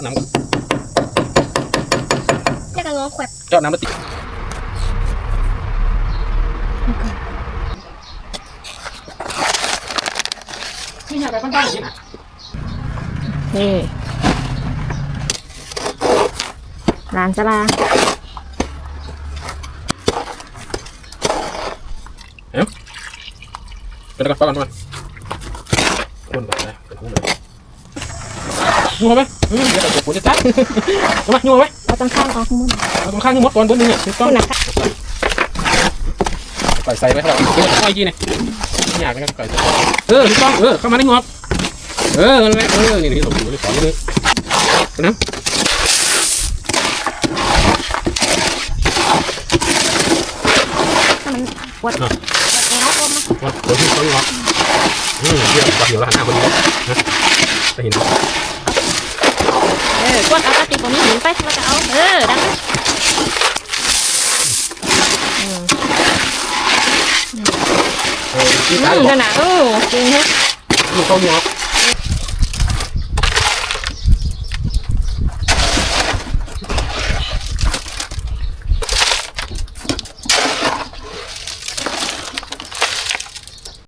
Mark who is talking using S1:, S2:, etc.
S1: น้ำก่อน
S2: แล้วก็งอแขวบ
S1: เจาะน้ำมาติดนี่หาไปบ้านๆอย่างนี้นะ
S2: นี่ร้านสลา
S1: เป็นกระเป๋ากันมาคนแบบไหนเป็นหูเลยงัวไหมเดี๋ยวแต่ผมจะจัดมางัวไหม
S2: เอาตั้งข้างออกมุม
S1: เอาตรงข้างที่มดก่อนเบนหนึ่งเนี่ยต้อง
S2: คุณนะคะ
S1: ใส่ไปครับเดี๋ยวจะค่อยยีเนี่ยไม่อยากนะครับใส่ถูกต้องเข้ามาในงอกนั่นแหละนี่หลบอยู่เลยขอนิดนึงนะ
S2: ถ้ามันปวดแอร์ออกมา
S1: ว่าเดี๋ยวพี่เขางอกเดี๋ยววัดเดี๋ยวเราหันหน้าคนนี้นะไปเห็น
S2: กดเอาตะติกตรงนี้หนีไปแล้วก็เอาดังนั้น
S1: ที่ตาย
S2: นั่นน่ะจริงฮะ
S1: นี่เขางอก